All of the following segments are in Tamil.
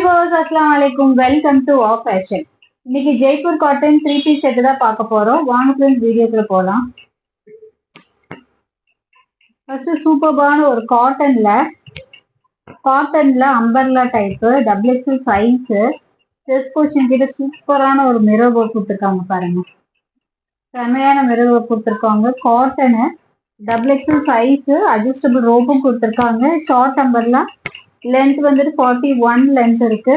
வியூவர்ஸ் அஸ்ஸலாமு அலைக்கும், வெல்கம் டு ஆ ஃபேஷன். இன்னைக்கு ஜெய்ப்பூர் காட்டன் 3 பீஸ் செட் தான் பார்க்க போறோம். வாங்க ஃப்ரெண்ட்ஸ் வீடியோக்குள்ள போலாம். ஃபர்ஸ்ட் சூப்பர்பான ஒரு காட்டன்ல umbrella type double XL size chest portion கிட்ட சூப்பரான ஒரு மிரர் ஒர்க் கொடுத்துருக்காங்க பாருங்க. செமையான மிரர் ஒர்க் கொடுத்துருக்காங்க. Cotton double XL size adjustable ரோப்பும் கொடுத்துருக்காங்க. ஷார்ட் அம்பர்லா லென்த் வந்துட்டு 41 லென்த் இருக்கு.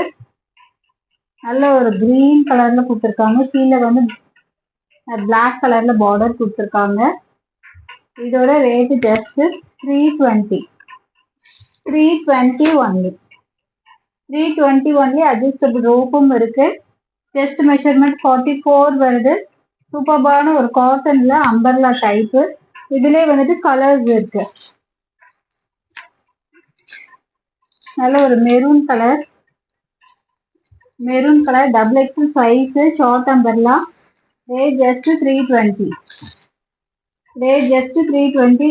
நல்ல ஒரு கிரீன் கலர்ல கொடுத்துருக்காங்க. கீழே வந்து பிளாக் கலர்ல பார்டர் கொடுத்துருக்காங்க. இதோட rate just 320 only. 320 only. Adjustable ரோப்பும் இருக்கு. செஸ்ட் மெஷர்மெண்ட் 44 வருது. சூப்பர்பான ஒரு காட்டன்ல அம்பர்லா டைப். இதுலயே வந்துட்டு கலர்ஸ் இருக்கு. நல்ல ஒரு maroon colour double XL size short umbrella. Rate just 320.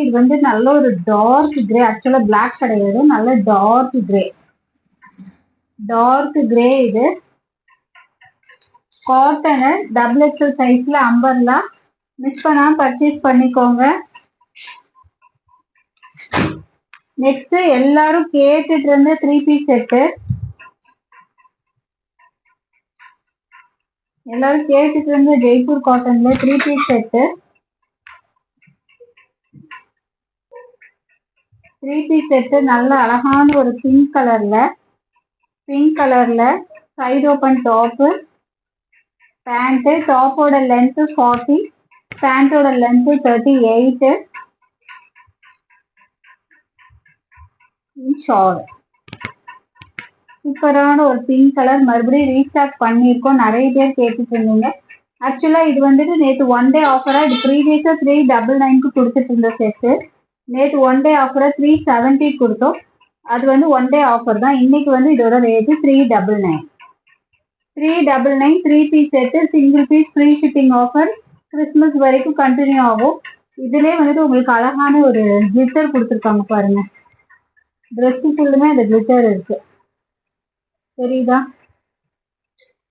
இது வந்து நல்ல ஒரு டார்க் கிரே. ஆக்சுவலா பிளாக் கிடையாது, நல்ல டார்க் கிரே. இது காட்டனு டபுள் எக்ஸல் சைஸ்ல அம்பர்லா. மிஸ் பண்ணாம பர்ச்சேஸ் பண்ணிக்கோங்க. நெக்ஸ்ட் எல்லாரும் கேட்டுட்டு இருந்த 3 பீஸ் செட்டு. ஜெய்ப்பூர் காட்டன்ல 3 பீஸ் செட்டு. 3 பீஸ் செட்டு நல்ல அழகான ஒரு பிங்க் கலர்ல சைடு ஓப்பன் டாப், பேண்ட். டாப்போட லென்த் 40, பேண்டோட லென்த் 38. ஷால் சூப்பரான ஒரு பிங்க் கலர். மறுபடியும் ரீஸ்டாக் பண்ணியிருக்கோம். நிறைய பேர் கேட்டுட்டு இருந்தீங்க. ஆக்சுவலா இது வந்துட்டு நேற்று ஒன் டே ஆஃபரா, இது ப்ரீவியஸா 399 கொடுத்துட்டு இருந்த செட்டு. நேற்று ஒன் டே ஆஃபரா 370 கொடுத்தோம். அது வந்து ஒன் டே ஆஃபர் தான். இன்னைக்கு வந்து இதோட rate 399. 3 piece set, single piece free shipping offer Christmas வரைக்கும் கண்டினியூ ஆகும். இதுலயே வந்துட்டு உங்களுக்கு அழகான ஒரு கிளிட்டர் கொடுத்துருக்காங்க பாருங்க. ட்ரெஸ் ஃபுல்லுமே இந்த கிளிட்டர் இருக்கு, தெரியுதா?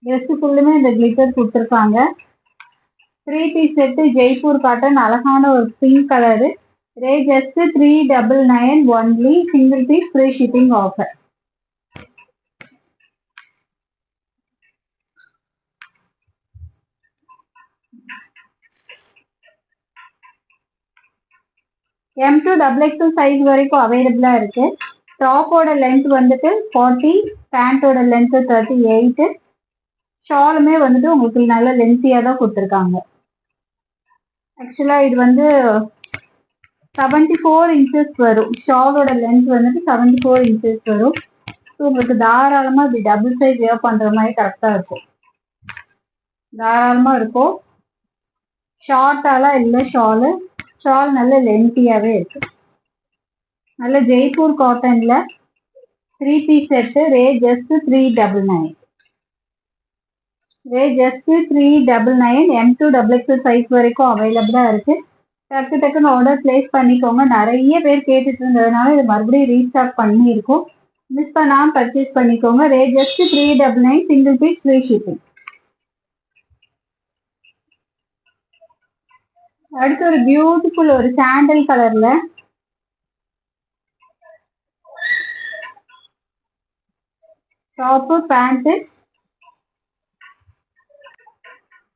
ட்ரெஸ் ஃபுல்லுமே இந்த கிளிட்டர் கொடுத்துருக்காங்க. 3 பீஸ் செட்டு ஜெய்ப்பூர் காட்டன் அழகான ஒரு pink colour. Rate just 399 only. Single piece free shipping offer. M2 XXL size வரைக்கும் அவைலபிளா இருக்கு. டாப்போட லென்த் வந்துட்டு 40, பேண்டோட லென்த் 38. ஷாலுமே வந்துட்டு உங்களுக்கு நல்ல லென்த்தியா தான் கொடுத்துருக்காங்க. ஆக்சுவலா இது வந்து 74 இன்ச்சஸ் வரும். ஷாலோட லென்த் வந்துட்டு 74 இன்ச்சஸ் வரும். ஸோ உங்களுக்கு தாராளமா இப்படி டபுள் சைஸ் வேர் பண்ற மாதிரி கரெக்டா இருக்கும். தாராளமா இருக்கும். ஷார்ட்டாலாம் இல்லை. ஷால் நல்ல லென்த்தியாவே இருக்கு. நல்ல ஜெய்ப்பூர் காட்டன்ல 3 piece set. Rate just 399. M2 XXL size வரைக்கும் அவைலபிளா இருக்கு. டக்குன்னு ஆர்டர் பிளேஸ் பண்ணிக்கோங்க. நிறைய பேர் கேட்டுட்டு இருந்ததுனால இது மறுபடியும் ரீஸ்டாக் பண்ணியிருக்கோம். மிஸ் பண்ணாம பர்ச்சேஸ் பண்ணிக்கோங்க. Rate just 399. Single piece free shipping. அடுத்து ஒரு பியூட்டிஃபுல் ஒரு சாண்டல் கலர்ல டாப்பு, பேண்ட்.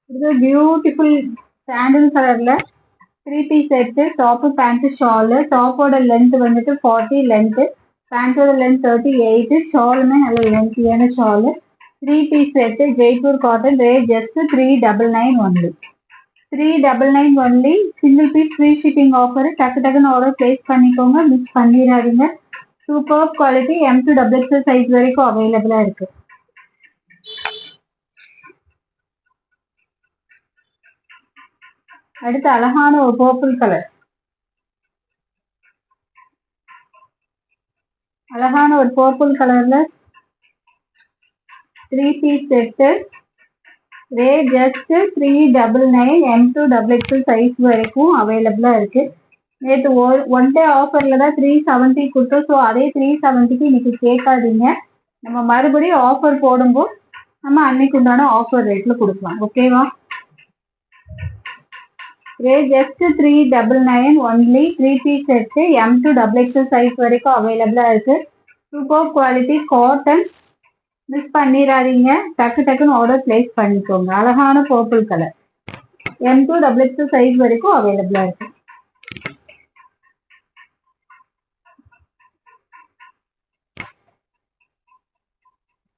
இது பியூட்டிஃபுல் சாண்டல் கலர்ல 3 piece set. Top, pant, shawl. டாப்போட லென்த் வந்துட்டு 40 லென்த், பேண்டோட லென்த் 38. ஷாலுமே நல்ல லென்த்தியான shawl. 3 piece set Jaipur cotton. Rate just 399 only. 399 only. Single piece free shipping offer. டக்குன்னு ஆர்டர் பிளேஸ் பண்ணிக்கோங்க. மிஸ் பண்ணிடாதீங்க. Super quality. M2 XXL size வரைக்கும் அவைலபிளா இருக்கு. அடுத்து அழகான ஒரு பர்பிள் கலர். கலர்ல 3 piece set. Rate just 399. M2 XXL size வரைக்கும் அவைலபிளா இருக்கு. நேற்று ஒன் டே ஆஃபர்ல தான் 370 கொடுத்தோம். ஸோ அதே 370க்கு இன்னைக்கு கேட்காதீங்க. நம்ம மறுபடியும் ஆஃபர் போடும்போது நம்ம அன்னைக்கு உண்டான ஆஃபர் ரேட்ல கொடுக்கலாம். ஓகேவா? Rate just 399 only. 3 piece set M to XXL size வரைக்கும் அவைலபிளா இருக்கு. Super quality cotton. மிஸ் பண்ணிடாதீங்க. டக்கு டக்குன்னு ஆர்டர் பிளேஸ் பண்ணிக்கோங்க. அழகான purple colour. M to XXL size வரைக்கும் அவைலபிளா இருக்கு.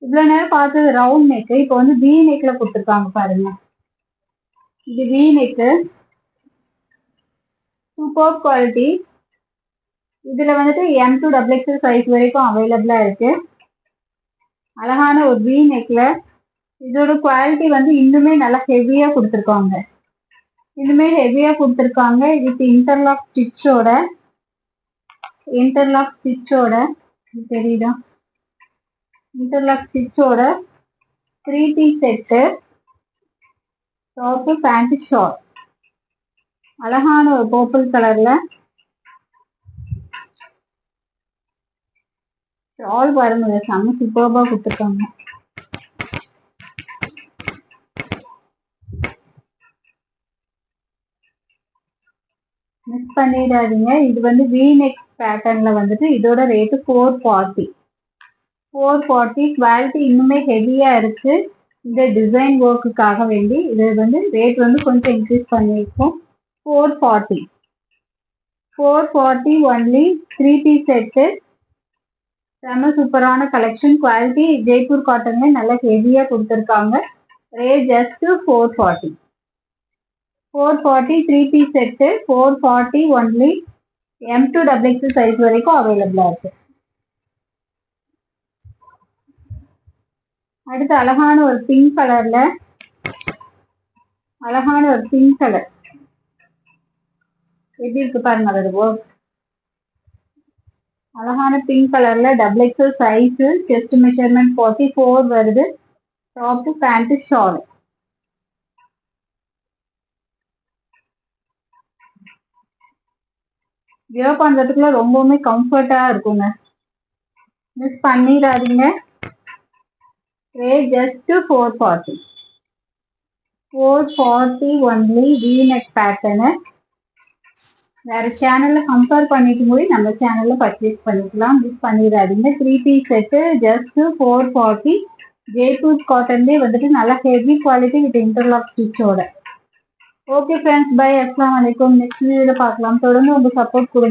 இவ்வளவு நேரம் பார்த்தது ரவுண்ட் நெக். இப்போ வந்து வி நெக்ல கொடுத்துருக்காங்க பாருங்க. இது வி நெக். Super quality. இதுல வந்துட்டு M to XXL சைஸ் வரைக்கும் அவைலபிளா இருக்கு. அழகான ஒரு வி நெக்ல. இதோட குவாலிட்டி வந்து இன்னுமே நல்லா ஹெவியா கொடுத்துருக்காங்க. இன்னுமே ஹெவியா கொடுத்துருக்காங்க. இதுக்கு இன்டர்லாக் ஸ்டிச்சோட தெரியுதா? இன்டர்லாக் ஸ்டிச்சோட 3 piece set. Top pant short. அழகான ஒரு பர்பிள் கலர்ல. ஷால் பாருங்க, செம்ம சூப்பர்பா கொடுத்துருக்காங்க. மிஸ் பண்ணிடாதீங்க. இது வந்து வி நெக் பேட்டர்ன்ல வந்துட்டு இதோட ரேட்டு 440. குவாலிட்டி இன்னுமே ஹெவியா இருக்கு. இந்த டிசைன் ஒர்க்குக்காக வேண்டி இது வந்து ரேட் வந்து கொஞ்சம் இன்க்ரீஸ் பண்ணியிருக்கோம். 440 ஒன்லி. 3 piece set. செம்ம சூப்பரான கலெக்ஷன். குவாலிட்டி ஜெய்ப்பூர் காட்டன்ல நல்லா ஹெவியா கொடுத்துருக்காங்க. Rate just 440. 3 piece set. 440 only. M to XXL size வரைக்கும் அவைலபிளா இருக்கு. அடுத்து அழகான ஒரு பிங்க் கலர்ல. எப்படி இருக்கு பாருங்க அதோட ஒர்க். அழகான பிங்க் கலர்ல XXL சைஸ். செஸ்ட் மெஷர்மெண்ட் 44 வருது. Top pant shawl. வியர் பண்றதுக்குள்ள ரொம்பவுமே கம்ஃபர்ட்டா இருக்குங்க. மிஸ் பண்ணிடாதீங்க. Rate just 440 only. V neck pattern. வேற சேனல்ல கம்பேர் பண்ணிட்டு போய் நம்ம சேனல்ல பர்ச்சேஸ் பண்ணிக்கலாம். மிஸ் பண்ணிடாதீங்க. 3 பீஸ் செட்டு ஜஸ்ட் 440. ஜெய்ப்பூர் காட்டன்லேயே வந்துட்டு நல்லா ஹெவி குவாலிட்டி வித் இன்டர்லாக் ஸ்டிச்சோட. Okay friends, bye. அஸ்ஸலாமு அலைக்கும். நெக்ஸ்ட் வீடியோல பார்க்கலாம். தொடர்ந்து உங்க சப்போர்ட் கொடுங்க.